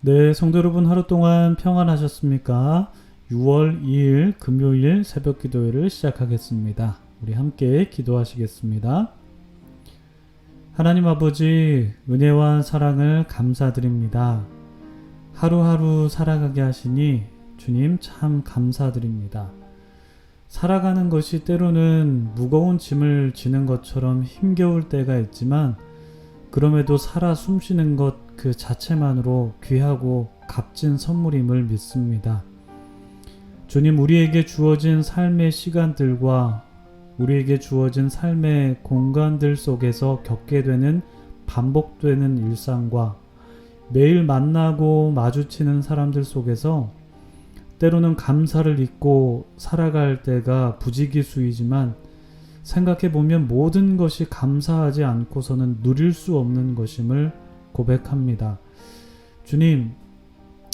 네, 성도 여러분 하루 동안 평안하셨습니까? 6월 2일 금요일 새벽 기도회를 시작하겠습니다. 우리 함께 기도하시겠습니다. 하나님 아버지, 은혜와 사랑을 감사드립니다. 하루하루 살아가게 하시니 주님 참 감사드립니다. 살아가는 것이 때로는 무거운 짐을 지는 것처럼 힘겨울 때가 있지만 그럼에도 살아 숨쉬는 것 그 자체만으로 귀하고 값진 선물임을 믿습니다. 주님, 우리에게 주어진 삶의 시간들과 우리에게 주어진 삶의 공간들 속에서 겪게 되는 반복되는 일상과 매일 만나고 마주치는 사람들 속에서 때로는 감사를 잊고 살아갈 때가 부지기수이지만 생각해보면 모든 것이 감사하지 않고서는 누릴 수 없는 것임을 고백합니다. 주님,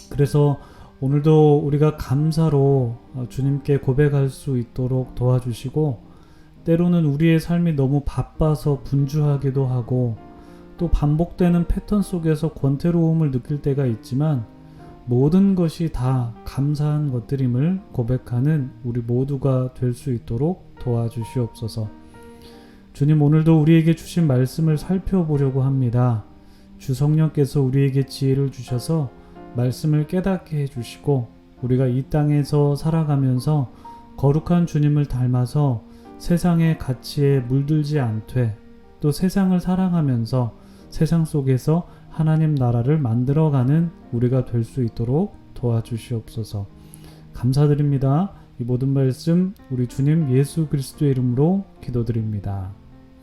그래서 오늘도 우리가 감사로 주님께 고백할 수 있도록 도와주시고 때로는 우리의 삶이 너무 바빠서 분주하기도 하고 또 반복되는 패턴 속에서 권태로움을 느낄 때가 있지만 모든 것이 다 감사한 것들임을 고백하는 우리 모두가 될 수 있도록 도와주시옵소서. 주님, 오늘도 우리에게 주신 말씀을 살펴보려고 합니다. 주 성령께서 우리에게 지혜를 주셔서 말씀을 깨닫게 해주시고 우리가 이 땅에서 살아가면서 거룩한 주님을 닮아서 세상의 가치에 물들지 않되 또 세상을 사랑하면서 세상 속에서 하나님 나라를 만들어가는 우리가 될 수 있도록 도와주시옵소서. 감사드립니다. 이 모든 말씀 우리 주님 예수 그리스도의 이름으로 기도드립니다.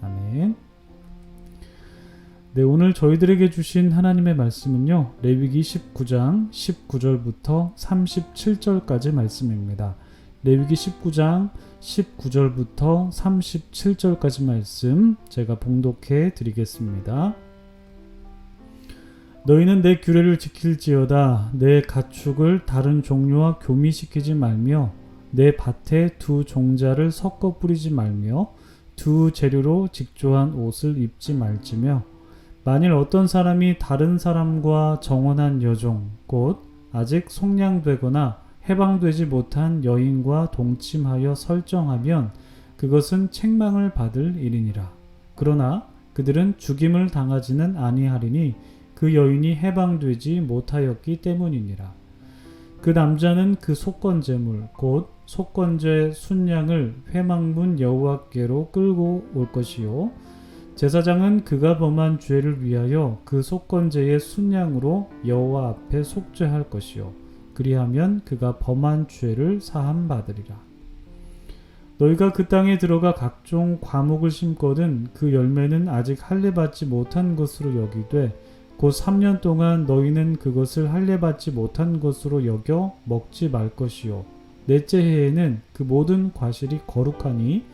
아멘. 네, 오늘 저희들에게 주신 하나님의 말씀은요, 레위기 19장 19절부터 37절까지 말씀입니다. 레위기 19장 19절부터 37절까지 말씀 제가 봉독해 드리겠습니다. 너희는 내 규례를 지킬지어다. 내 가축을 다른 종류와 교미시키지 말며 내 밭에 두 종자를 섞어 뿌리지 말며 두 재료로 직조한 옷을 입지 말지며 만일 어떤 사람이 다른 사람과 정혼한 여종 곧 아직 속량되거나 해방되지 못한 여인과 동침하여 설정하면 그것은 책망을 받을 일이니라. 그러나 그들은 죽임을 당하지는 아니하리니 그 여인이 해방되지 못하였기 때문이니라. 그 남자는 그 속건제물 곧 속건제 순양을 회막문 여호와께로 끌고 올 것이요 제사장은 그가 범한 죄를 위하여 그 속건제의 순양으로 여호와 앞에 속죄할 것이요 그리하면 그가 범한 죄를 사함 받으리라. 너희가 그 땅에 들어가 각종 과목을 심거든 그 열매는 아직 할례 받지 못한 것으로 여기되 곧 3년 동안 너희는 그것을 할례 받지 못한 것으로 여겨 먹지 말 것이요 넷째 해에는 그 모든 과실이 거룩하니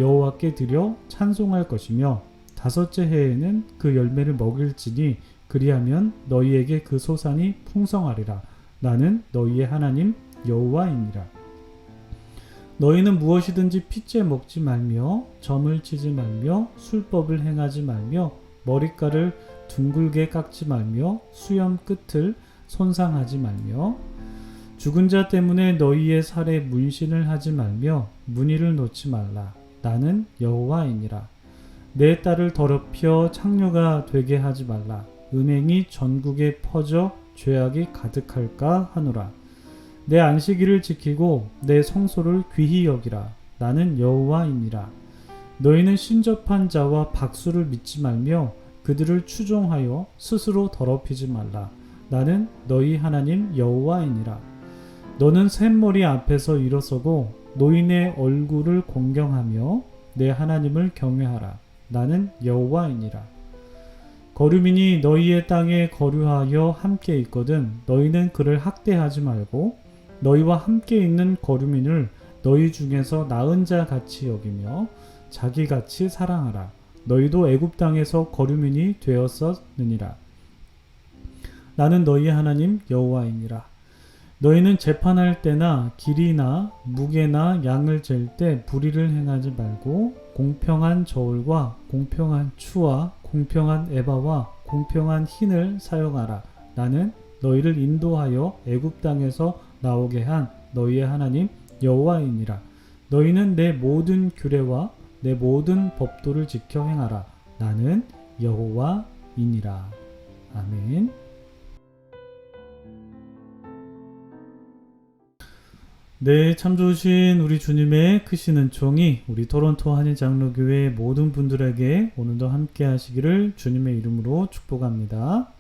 여호와께 드려 찬송할 것이며 다섯째 해에는 그 열매를 먹일지니 그리하면 너희에게 그 소산이 풍성하리라. 나는 너희의 하나님 여호와이니라. 너희는 무엇이든지 핏째 먹지 말며 점을 치지 말며 술법을 행하지 말며 머리카락을 둥글게 깎지 말며 수염 끝을 손상하지 말며 죽은 자 때문에 너희의 살에 문신을 하지 말며 무늬를 놓지 말라. 나는 여호와이니라. 내 딸을 더럽혀 창녀가 되게 하지 말라. 음행이 전국에 퍼져 죄악이 가득할까 하노라. 내 안식일을 지키고 내 성소를 귀히 여기라. 나는 여호와이니라. 너희는 신접한 자와 박수를 믿지 말며 그들을 추종하여 스스로 더럽히지 말라. 나는 너희 하나님 여호와이니라. 너는 샘머리 앞에서 일어서고 노인의 얼굴을 공경하며 내 하나님을 경외하라. 나는 여호와이니라. 거류민이 너희의 땅에 거류하여 함께 있거든 너희는 그를 학대하지 말고 너희와 함께 있는 거류민을 너희 중에서 나은 자 같이 여기며 자기같이 사랑하라. 너희도 애굽 땅에서 거류민이 되었었느니라. 나는 너희 하나님 여호와이니라. 너희는 재판할 때나 길이나 무게나 양을 잴 때 불의를 행하지 말고 공평한 저울과 공평한 추와 공평한 에바와 공평한 흰을 사용하라. 나는 너희를 인도하여 애굽 땅에서 나오게 한 너희의 하나님 여호와이니라. 너희는 내 모든 규례와 내 모든 법도를 지켜 행하라. 나는 여호와이니라. 아멘. 네, 참 좋으신 우리 주님의 크신 은총이 우리 토론토 한인장로교회 모든 분들에게 오늘도 함께 하시기를 주님의 이름으로 축복합니다.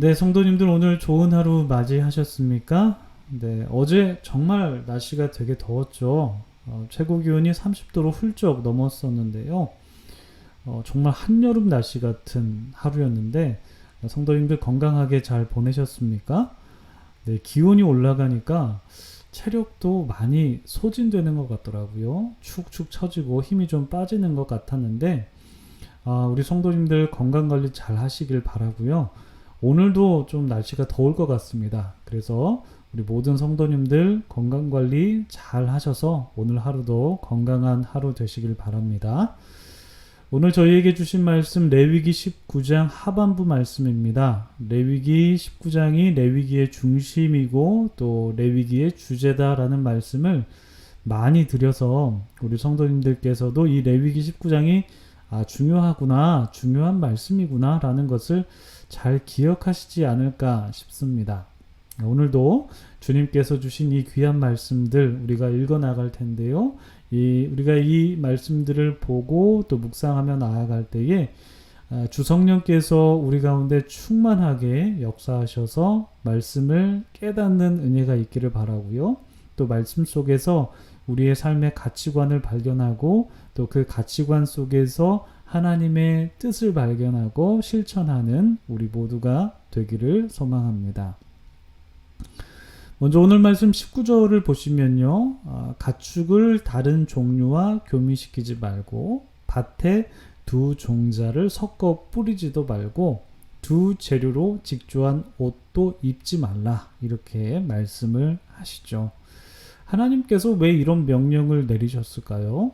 네, 성도님들 오늘 좋은 하루 맞이하셨습니까? 네, 어제 정말 날씨가 되게 더웠죠. 최고 기온이 30도로 훌쩍 넘었었는데요. 정말 한여름 날씨 같은 하루였는데 성도님들 건강하게 잘 보내셨습니까? 네, 기온이 올라가니까 체력도 많이 소진되는 것 같더라고요. 축축 처지고 힘이 좀 빠지는 것 같았는데 우리 성도님들 건강관리 잘 하시길 바라고요. 오늘도 좀 날씨가 더울 것 같습니다. 그래서 우리 모든 성도님들 건강관리 잘 하셔서 오늘 하루도 건강한 하루 되시길 바랍니다. 오늘 저희에게 주신 말씀 레위기 19장 하반부 말씀입니다. 레위기 19장이 레위기의 중심이고 또 레위기의 주제다라는 말씀을 많이 드려서 우리 성도님들께서도 이 레위기 19장이 중요하구나, 중요한 말씀이구나 라는 것을 잘 기억하시지 않을까 싶습니다. 오늘도 주님께서 주신 이 귀한 말씀들 우리가 읽어 나갈 텐데요. 우리가 이 말씀들을 보고 또 묵상하며 나아갈 때에 주 성령께서 우리 가운데 충만하게 역사하셔서 말씀을 깨닫는 은혜가 있기를 바라고요. 또 말씀 속에서 우리의 삶의 가치관을 발견하고 또 그 가치관 속에서 하나님의 뜻을 발견하고 실천하는 우리 모두가 되기를 소망합니다. 먼저 오늘 말씀 19절을 보시면요. 가축을 다른 종류와 교미시키지 말고 밭에 두 종자를 섞어 뿌리지도 말고 두 재료로 직조한 옷도 입지 말라. 이렇게 말씀을 하시죠. 하나님께서 왜 이런 명령을 내리셨을까요?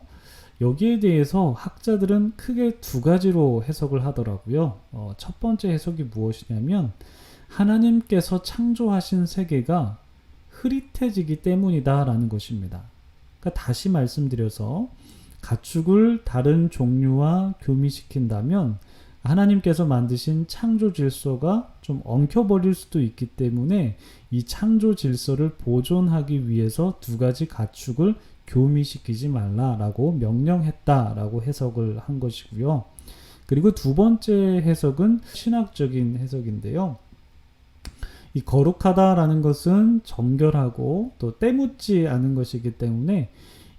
여기에 대해서 학자들은 크게 두 가지로 해석을 하더라고요. 첫 번째 해석이 무엇이냐면 하나님께서 창조하신 세계가 흐릿해지기 때문이다 라는 것입니다. 그러니까 다시 말씀드려서 가축을 다른 종류와 교미시킨다면 하나님께서 만드신 창조 질서가 좀 엉켜버릴 수도 있기 때문에 이 창조 질서를 보존하기 위해서 두 가지 가축을 교미시키지 말라라고 명령했다라고 해석을 한 것이고요. 그리고 두 번째 해석은 신학적인 해석인데요. 이 거룩하다라는 것은 정결하고 또 때묻지 않은 것이기 때문에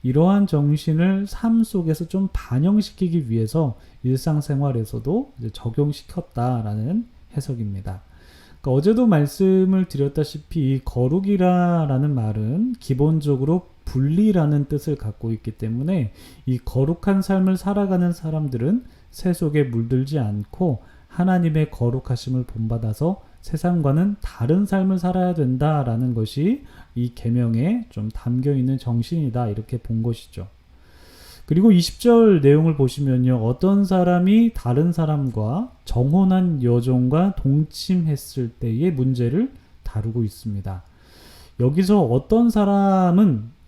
이러한 정신을 삶 속에서 좀 반영시키기 위해서 일상생활에서도 이제 적용시켰다라는 해석입니다. 그러니까 어제도 말씀을 드렸다시피 이 거룩이라는 말은 기본적으로 분리라는 뜻을 갖고 있기 때문에 이 거룩한 삶을 살아가는 사람들은 새 속에 물들지 않고 하나님의 거룩하심을 본받아서 세상과는 다른 삶을 살아야 된다라는 것이 이 계명에 좀 담겨 있는 정신이다 이렇게 본 것이죠. 그리고 20절 내용을 보시면요. 어떤 사람이 다른 사람과 정혼한 여종과 동침했을 때의 문제를 다루고 있습니다. 여기서 어떤 사람은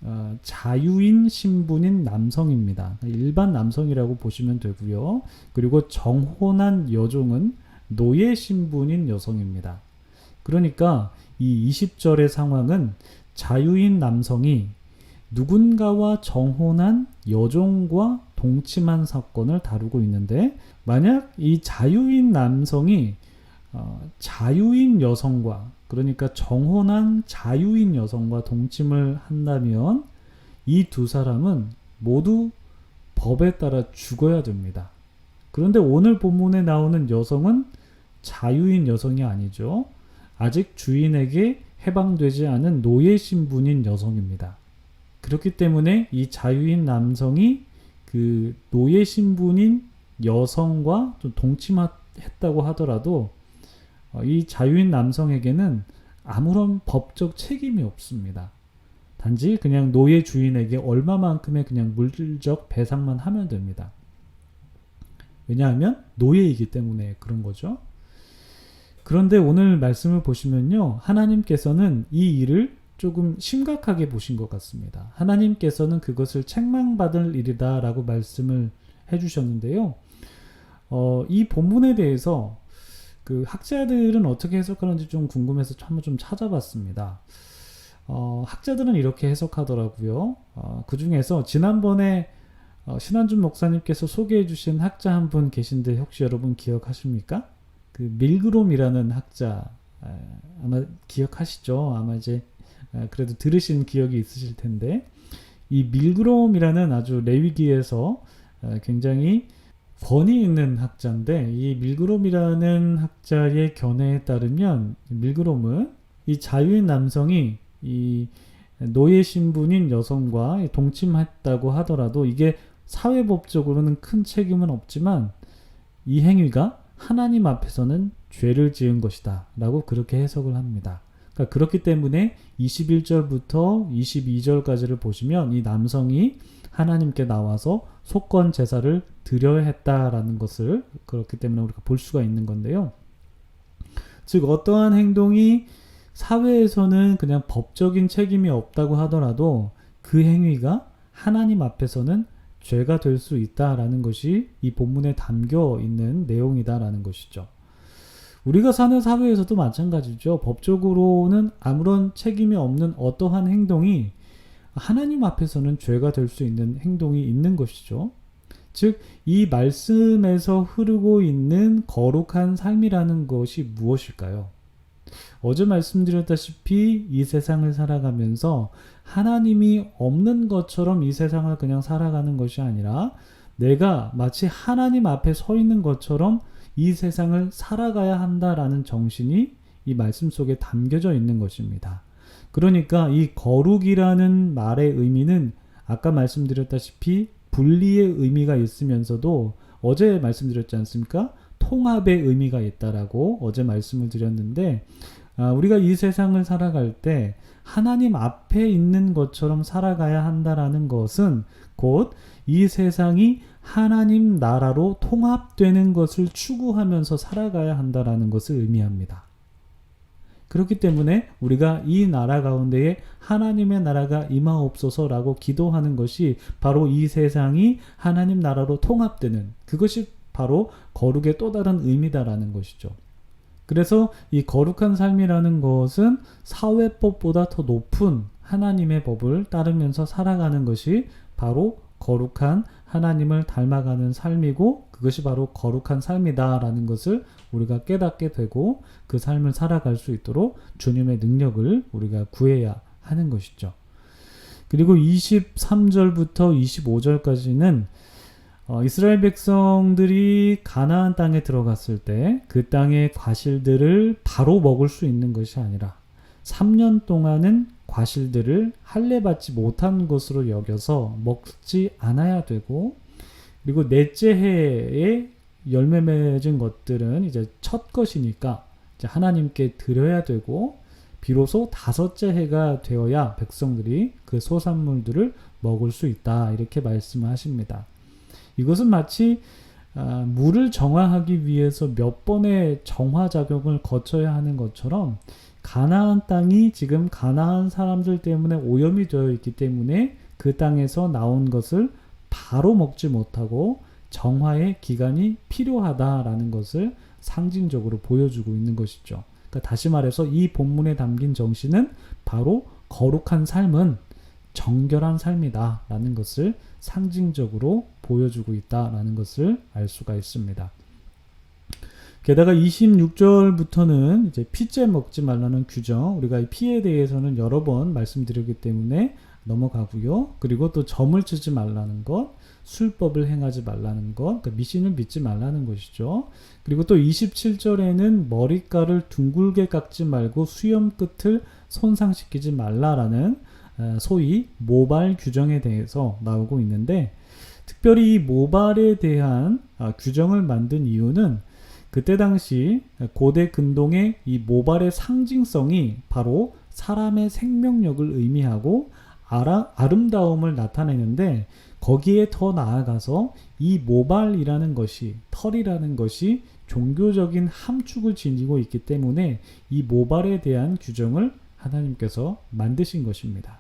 자유인 신분인 남성입니다. 일반 남성이라고 보시면 되고요. 그리고 정혼한 여종은 노예 신분인 여성입니다. 그러니까 이 20절의 상황은 자유인 남성이 누군가와 정혼한 여종과 동침한 사건을 다루고 있는데 만약 이 자유인 남성이 자유인 여성과 그러니까 정혼한 자유인 여성과 동침을 한다면 이 두 사람은 모두 법에 따라 죽어야 됩니다. 그런데 오늘 본문에 나오는 여성은 자유인 여성이 아니죠. 아직 주인에게 해방되지 않은 노예 신분인 여성입니다. 그렇기 때문에 이 자유인 남성이 그 노예 신분인 여성과 좀 동침했다고 하더라도 이 자유인 남성에게는 아무런 법적 책임이 없습니다. 단지 그냥 노예 주인에게 얼마만큼의 그냥 물질적 배상만 하면 됩니다. 왜냐하면 노예이기 때문에 그런 거죠. 그런데 오늘 말씀을 보시면요, 하나님께서는 이 일을 조금 심각하게 보신 것 같습니다. 하나님께서는 그것을 책망받을 일이다 라고 말씀을 해주셨는데요. 이 본문에 대해서 그 학자들은 어떻게 해석하는지 좀 궁금해서 한번 좀 찾아봤습니다. 학자들은 이렇게 해석하더라고요. 그 중에서 지난번에 신한준 목사님께서 소개해 주신 학자 한 분 계신데 혹시 여러분 기억하십니까? 그 밀그롬이라는 학자, 아마 기억하시죠? 아마 이제 그래도 들으신 기억이 있으실 텐데, 이 밀그롬이라는 아주 레위기에서 굉장히 권위 있는 학자인데, 이 밀그롬이라는 학자의 견해에 따르면 밀그롬은 이 자유인 남성이 이 노예 신분인 여성과 동침했다고 하더라도 이게 사회법적으로는 큰 책임은 없지만 이 행위가 하나님 앞에서는 죄를 지은 것이다 라고 그렇게 해석을 합니다. 그러니까 그렇기 때문에 21절부터 22절까지를 보시면 이 남성이 하나님께 나와서 속건 제사를 드려야 했다라는 것을 그렇기 때문에 우리가 볼 수가 있는 건데요. 즉 어떠한 행동이 사회에서는 그냥 법적인 책임이 없다고 하더라도 그 행위가 하나님 앞에서는 죄가 될 수 있다라는 것이 이 본문에 담겨 있는 내용이다라는 것이죠. 우리가 사는 사회에서도 마찬가지죠. 법적으로는 아무런 책임이 없는 어떠한 행동이 하나님 앞에서는 죄가 될 수 있는 행동이 있는 것이죠. 즉, 이 말씀에서 흐르고 있는 거룩한 삶이라는 것이 무엇일까요? 어제 말씀드렸다시피 이 세상을 살아가면서 하나님이 없는 것처럼 이 세상을 그냥 살아가는 것이 아니라 내가 마치 하나님 앞에 서 있는 것처럼 이 세상을 살아가야 한다라는 정신이 이 말씀 속에 담겨져 있는 것입니다. 그러니까 이 거룩이라는 말의 의미는 아까 말씀드렸다시피 분리의 의미가 있으면서도 어제 말씀드렸지 않습니까? 통합의 의미가 있다라고 어제 말씀을 드렸는데, 우리가 이 세상을 살아갈 때 하나님 앞에 있는 것처럼 살아가야 한다라는 것은 곧 이 세상이 하나님 나라로 통합되는 것을 추구하면서 살아가야 한다라는 것을 의미합니다. 그렇기 때문에 우리가 이 나라 가운데에 하나님의 나라가 임하옵소서라고 기도하는 것이 바로 이 세상이 하나님 나라로 통합되는, 그것이 바로 거룩의 또 다른 의미다라는 것이죠. 그래서 이 거룩한 삶이라는 것은 사회법보다 더 높은 하나님의 법을 따르면서 살아가는 것이 바로 거룩한 하나님을 닮아가는 삶이고, 그것이 바로 거룩한 삶이다라는 것을 우리가 깨닫게 되고 그 삶을 살아갈 수 있도록 주님의 능력을 우리가 구해야 하는 것이죠. 그리고 23절부터 25절까지는 이스라엘 백성들이 가나안 땅에 들어갔을 때 그 땅의 과실들을 바로 먹을 수 있는 것이 아니라 3년 동안은 과실들을 할례받지 못한 것으로 여겨서 먹지 않아야 되고, 그리고 넷째 해에 열매 맺은 것들은 이제 첫 것이니까 이제 하나님께 드려야 되고, 비로소 다섯째 해가 되어야 백성들이 그 소산물들을 먹을 수 있다, 이렇게 말씀을 하십니다. 이것은 마치 물을 정화하기 위해서 몇 번의 정화 작용을 거쳐야 하는 것처럼 가나안 땅이 지금 가나안 사람들 때문에 오염이 되어 있기 때문에 그 땅에서 나온 것을 바로 먹지 못하고 정화의 기간이 필요하다라는 것을 상징적으로 보여주고 있는 것이죠. 그러니까 다시 말해서 이 본문에 담긴 정신은 바로 거룩한 삶은 정결한 삶이다 라는 것을 상징적으로 보여주고 있다라는 것을 알 수가 있습니다. 게다가 26절부터는 이제 피째 먹지 말라는 규정, 우리가 이 피에 대해서는 여러 번 말씀드렸기 때문에 넘어가고요. 그리고 또 점을 치지 말라는 것, 술법을 행하지 말라는 것, 그러니까 미신을 믿지 말라는 것이죠. 그리고 또 27절에는 머리카락을 둥글게 깎지 말고 수염 끝을 손상시키지 말라라는 소위 모발 규정에 대해서 나오고 있는데, 특별히 이 모발에 대한 규정을 만든 이유는 그때 당시 고대 근동의 이 모발의 상징성이 바로 사람의 생명력을 의미하고 아름다움을 나타내는데, 거기에 더 나아가서 이 모발이라는 것이, 털이라는 것이 종교적인 함축을 지니고 있기 때문에 이 모발에 대한 규정을 하나님께서 만드신 것입니다.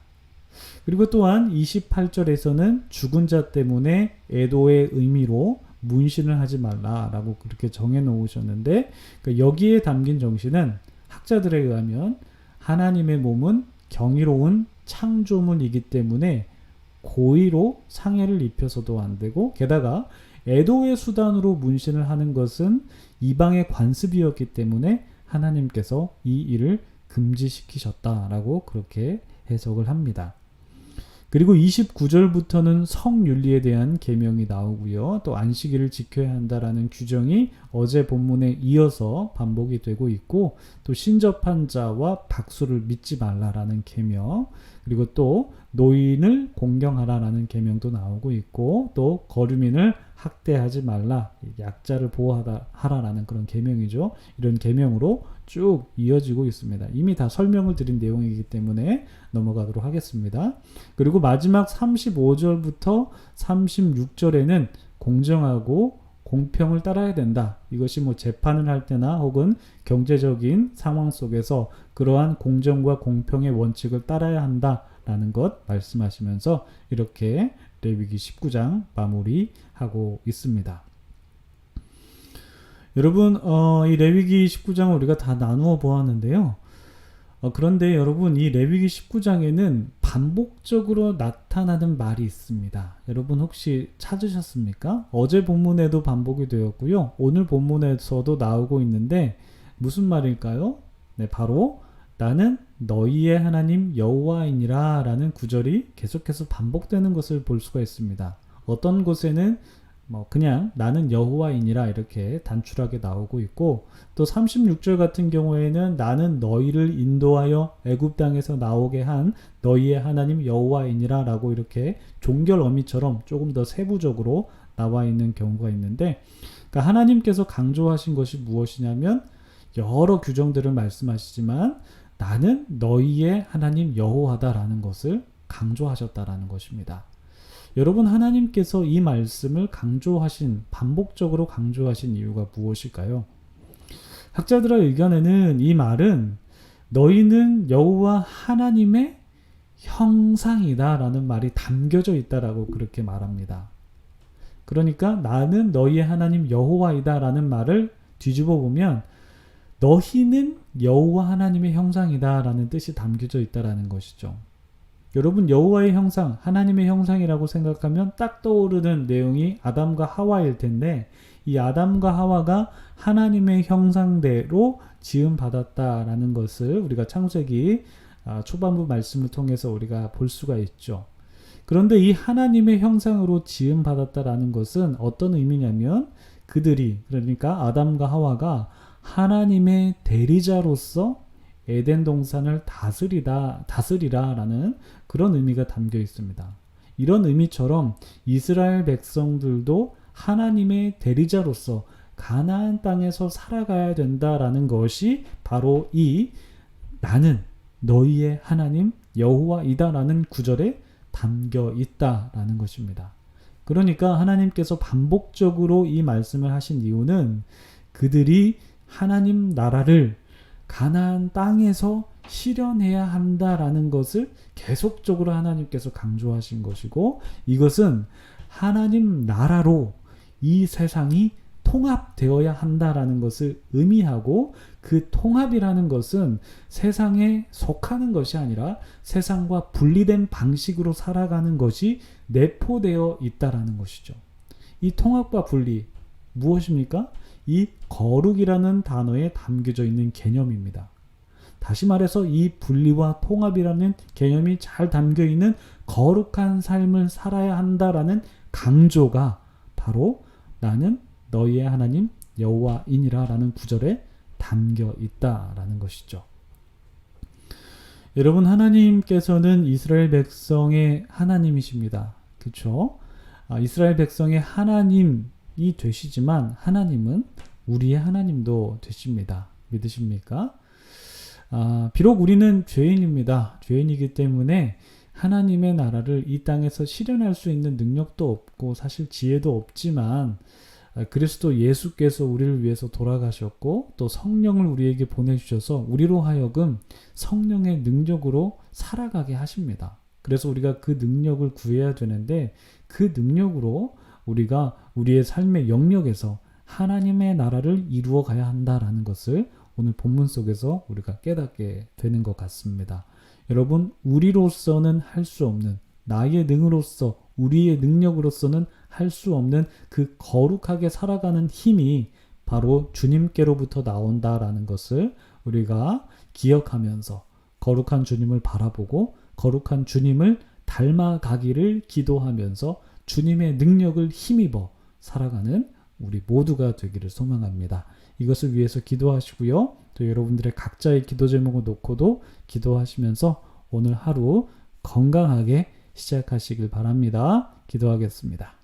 그리고 또한 28절에서는 죽은 자 때문에 애도의 의미로 문신을 하지 말라라고 그렇게 정해 놓으셨는데, 그러니까 여기에 담긴 정신은 학자들에 의하면 하나님의 몸은 경이로운 창조물이기 때문에 고의로 상해를 입혀서도 안 되고, 게다가 애도의 수단으로 문신을 하는 것은 이방의 관습이었기 때문에 하나님께서 이 일을 금지시키셨다라고 그렇게 해석을 합니다. 그리고 29절부터는 성윤리에 대한 계명이 나오고요. 또 안식일을 지켜야 한다라는 규정이 어제 본문에 이어서 반복이 되고 있고, 또 신접한 자와 박수를 믿지 말라라는 계명, 그리고 또 노인을 공경하라라는 계명도 나오고 있고, 또 거류민을 학대하지 말라, 약자를 보호하라라는 그런 계명이죠. 이런 계명으로 쭉 이어지고 있습니다. 이미 다 설명을 드린 내용이기 때문에 넘어가도록 하겠습니다. 그리고 마지막 35절부터 36절에는 공정하고 공평을 따라야 된다. 이것이 뭐 재판을 할 때나 혹은 경제적인 상황 속에서 그러한 공정과 공평의 원칙을 따라야 한다라는 것 말씀하시면서 이렇게 레위기 19장 마무리하고 있습니다. 여러분, 이 레위기 19장을 우리가 다 나누어 보았는데요. 그런데 여러분, 이 레위기 19장에는 반복적으로 나타나는 말이 있습니다. 여러분 혹시 찾으셨습니까? 어제 본문에도 반복이 되었고요. 오늘 본문에서도 나오고 있는데 무슨 말일까요? 네, 바로 나는 너희의 하나님 여호와이니라 라는 구절이 계속해서 반복되는 것을 볼 수가 있습니다. 어떤 곳에는 그냥 나는 여호와이니라 이렇게 단출하게 나오고 있고, 또 36절 같은 경우에는 나는 너희를 인도하여 애굽 땅에서 나오게 한 너희의 하나님 여호와이니라 라고 이렇게 종결 어미처럼 조금 더 세부적으로 나와 있는 경우가 있는데, 그러니까 하나님께서 강조하신 것이 무엇이냐면 여러 규정들을 말씀하시지만 나는 너희의 하나님 여호와다라는 것을 강조하셨다라는 것입니다. 여러분, 하나님께서 이 말씀을 반복적으로 강조하신 이유가 무엇일까요? 학자들의 의견에는 이 말은 너희는 여호와 하나님의 형상이다 라는 말이 담겨져 있다라고 그렇게 말합니다. 그러니까 나는 너희의 하나님 여호와이다 라는 말을 뒤집어 보면 너희는 여호와 하나님의 형상이다 라는 뜻이 담겨져 있다라는 것이죠. 여러분, 여호와의 형상, 하나님의 형상이라고 생각하면 딱 떠오르는 내용이 아담과 하와일 텐데, 이 아담과 하와가 하나님의 형상대로 지음받았다라는 것을 우리가 창세기 초반부 말씀을 통해서 우리가 볼 수가 있죠. 그런데 이 하나님의 형상으로 지음받았다라는 것은 어떤 의미냐면 그들이, 그러니까 아담과 하와가 하나님의 대리자로서 에덴 동산을 다스리라라는 그런 의미가 담겨 있습니다. 이런 의미처럼 이스라엘 백성들도 하나님의 대리자로서 가나안 땅에서 살아가야 된다라는 것이 바로 이 나는 너희의 하나님 여호와이다라는 구절에 담겨 있다라는 것입니다. 그러니까 하나님께서 반복적으로 이 말씀을 하신 이유는 그들이 하나님 나라를 가나안 땅에서 실현해야 한다라는 것을 계속적으로 하나님께서 강조하신 것이고, 이것은 하나님 나라로 이 세상이 통합되어야 한다라는 것을 의미하고, 그 통합이라는 것은 세상에 속하는 것이 아니라 세상과 분리된 방식으로 살아가는 것이 내포되어 있다라는 것이죠. 이 통합과 분리 무엇입니까? 이 거룩이라는 단어에 담겨져 있는 개념입니다. 다시 말해서 이 분리와 통합이라는 개념이 잘 담겨 있는 거룩한 삶을 살아야 한다라는 강조가 바로 나는 너희의 하나님 여호와이니라 라는 구절에 담겨 있다라는 것이죠. 여러분, 하나님께서는 이스라엘 백성의 하나님이십니다. 그렇죠? 이스라엘 백성의 하나님이 되시지만 하나님은 우리의 하나님도 되십니다. 믿으십니까? 비록 우리는 죄인입니다. 죄인이기 때문에 하나님의 나라를 이 땅에서 실현할 수 있는 능력도 없고 사실 지혜도 없지만 그리스도 예수께서 우리를 위해서 돌아가셨고 또 성령을 우리에게 보내주셔서 우리로 하여금 성령의 능력으로 살아가게 하십니다. 그래서 우리가 그 능력을 구해야 되는데 그 능력으로 우리가 우리의 삶의 영역에서 하나님의 나라를 이루어 가야 한다라는 것을 오늘 본문 속에서 우리가 깨닫게 되는 것 같습니다. 여러분, 우리로서는 할 수 없는, 나의 능으로서, 우리의 능력으로서는 할 수 없는 그 거룩하게 살아가는 힘이 바로 주님께로부터 나온다라는 것을 우리가 기억하면서 거룩한 주님을 바라보고 거룩한 주님을 닮아가기를 기도하면서 주님의 능력을 힘입어 살아가는 우리 모두가 되기를 소망합니다. 이것을 위해서 기도하시고요. 또 여러분들의 각자의 기도 제목을 놓고도 기도하시면서 오늘 하루 건강하게 시작하시길 바랍니다. 기도하겠습니다.